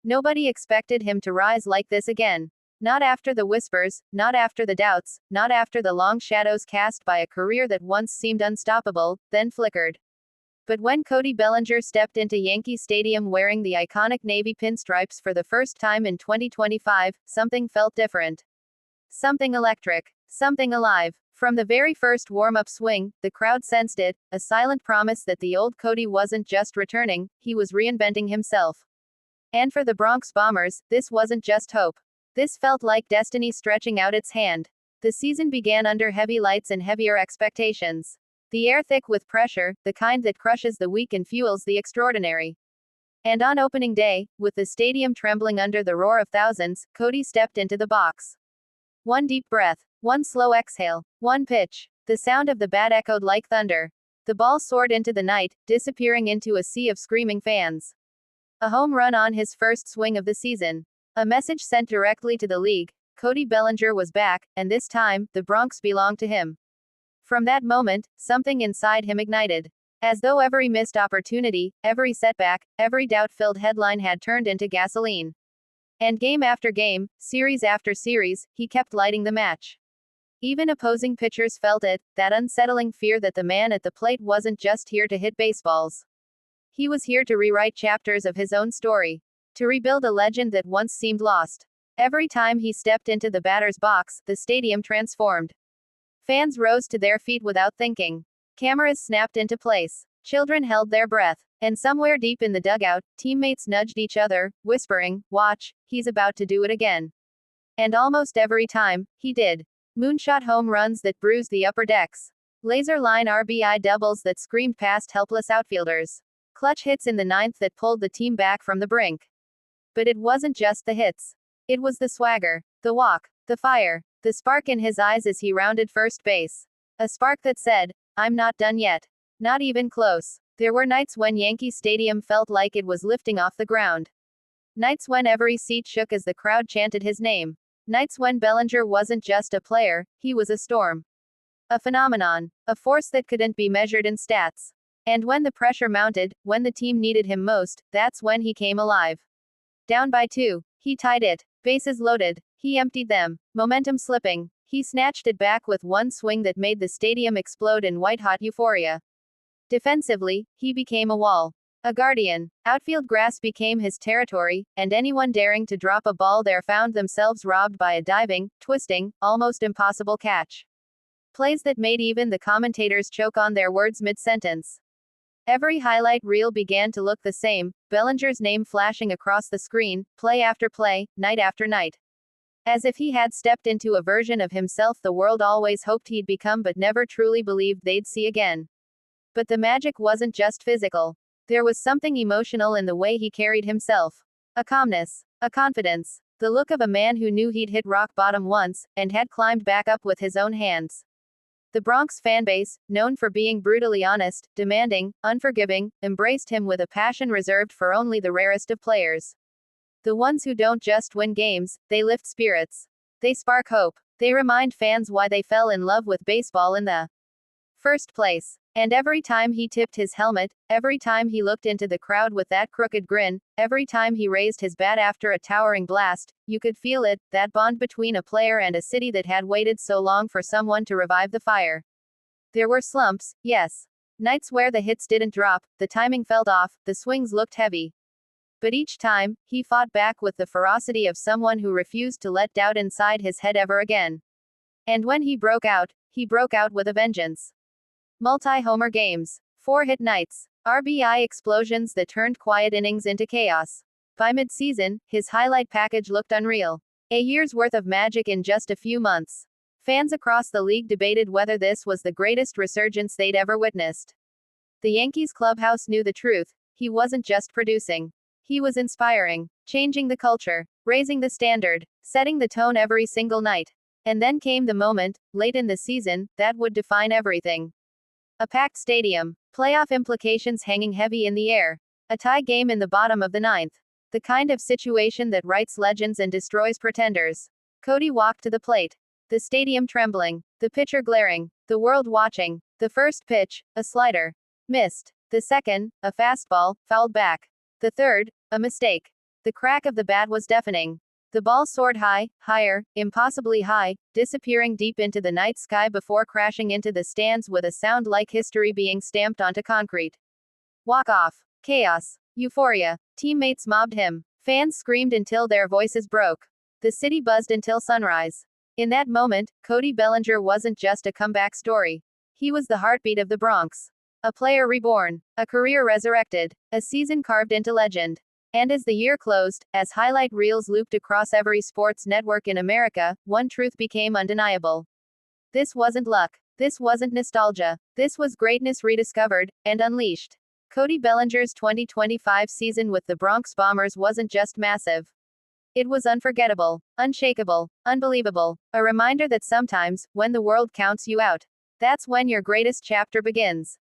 Nobody expected him to rise like this again. Not after the whispers, not after the doubts, not after the long shadows cast by a career that once seemed unstoppable, then flickered. But when Cody Bellinger stepped into Yankee Stadium wearing the iconic navy pinstripes for the first time in 2025, something felt different. Something electric. Something alive. From the very first warm-up swing, the crowd sensed it, a silent promise that the old Cody wasn't just returning, he was reinventing himself. And for the Bronx Bombers, this wasn't just hope. This felt like destiny stretching out its hand. The season began under heavy lights and heavier expectations. The air thick with pressure, the kind that crushes the weak and fuels the extraordinary. And on opening day, with the stadium trembling under the roar of thousands, Cody stepped into the box. One deep breath, one slow exhale, one pitch. The sound of the bat echoed like thunder. The ball soared into the night, disappearing into a sea of screaming fans. A home run on his first swing of the season. A message sent directly to the league. Cody Bellinger was back, and this time, the Bronx belonged to him. From that moment, something inside him ignited. As though every missed opportunity, every setback, every doubt-filled headline had turned into gasoline. And game after game, series after series, he kept lighting the match. Even opposing pitchers felt it, that unsettling fear that the man at the plate wasn't just here to hit baseballs. He was here to rewrite chapters of his own story. To rebuild a legend that once seemed lost. Every time he stepped into the batter's box, the stadium transformed. Fans rose to their feet without thinking. Cameras snapped into place. Children held their breath. And somewhere deep in the dugout, teammates nudged each other, whispering, "Watch, he's about to do it again." And almost every time, he did. Moonshot home runs that bruised the upper decks. Laser line RBI doubles that screamed past helpless outfielders. Clutch hits in the ninth that pulled the team back from the brink. But it wasn't just the hits. It was the swagger, the walk, the fire, the spark in his eyes as he rounded first base. A spark that said, "I'm not done yet." Not even close. There were nights when Yankee Stadium felt like it was lifting off the ground. Nights when every seat shook as the crowd chanted his name. Nights when Bellinger wasn't just a player, he was a storm. A phenomenon. A force that couldn't be measured in stats. And when the pressure mounted, when the team needed him most, that's when he came alive. Down by 2, he tied it. Bases loaded. He emptied them. Momentum slipping. He snatched it back with one swing that made the stadium explode in white-hot euphoria. Defensively, he became a wall. A guardian. Outfield grass became his territory, and anyone daring to drop a ball there found themselves robbed by a diving, twisting, almost impossible catch. Plays that made even the commentators choke on their words mid-sentence. Every highlight reel began to look the same, Bellinger's name flashing across the screen, play after play, night after night. As if he had stepped into a version of himself the world always hoped he'd become but never truly believed they'd see again. But the magic wasn't just physical. There was something emotional in the way he carried himself. A calmness. A confidence. The look of a man who knew he'd hit rock bottom once, and had climbed back up with his own hands. The Bronx fanbase, known for being brutally honest, demanding, unforgiving, embraced him with a passion reserved for only the rarest of players. The ones who don't just win games, they lift spirits. They spark hope. They remind fans why they fell in love with baseball in the first place. And every time he tipped his helmet, every time he looked into the crowd with that crooked grin, every time he raised his bat after a towering blast, you could feel it, that bond between a player and a city that had waited so long for someone to revive the fire. There were slumps, yes. Nights where the hits didn't drop, the timing felt off, the swings looked heavy. But each time, he fought back with the ferocity of someone who refused to let doubt inside his head ever again. And when he broke out with a vengeance. Multi-homer games. 4-hit nights. RBI explosions that turned quiet innings into chaos. By mid-season, his highlight package looked unreal. A year's worth of magic in just a few months. Fans across the league debated whether this was the greatest resurgence they'd ever witnessed. The Yankees clubhouse knew the truth. He wasn't just producing. He was inspiring, changing the culture, raising the standard, setting the tone every single night. And then came the moment, late in the season, that would define everything. A packed stadium. Playoff implications hanging heavy in the air. A tie game in the bottom of the ninth. The kind of situation that writes legends and destroys pretenders. Cody walked to the plate. The stadium trembling. The pitcher glaring. The world watching. The first pitch, a slider. Missed. The second, a fastball, fouled back. The third, a mistake. The crack of the bat was deafening. The ball soared high, higher, impossibly high, disappearing deep into the night sky before crashing into the stands with a sound like history being stamped onto concrete. Walk off. Chaos. Euphoria. Teammates mobbed him. Fans screamed until their voices broke. The city buzzed until sunrise. In that moment, Cody Bellinger wasn't just a comeback story. He was the heartbeat of the Bronx. A player reborn. A career resurrected. A season carved into legend. And as the year closed, as highlight reels looped across every sports network in America, one truth became undeniable. This wasn't luck. This wasn't nostalgia. This was greatness rediscovered and unleashed. Cody Bellinger's 2025 season with the Bronx Bombers wasn't just massive. It was unforgettable, unshakable, unbelievable. A reminder that sometimes, when the world counts you out, that's when your greatest chapter begins.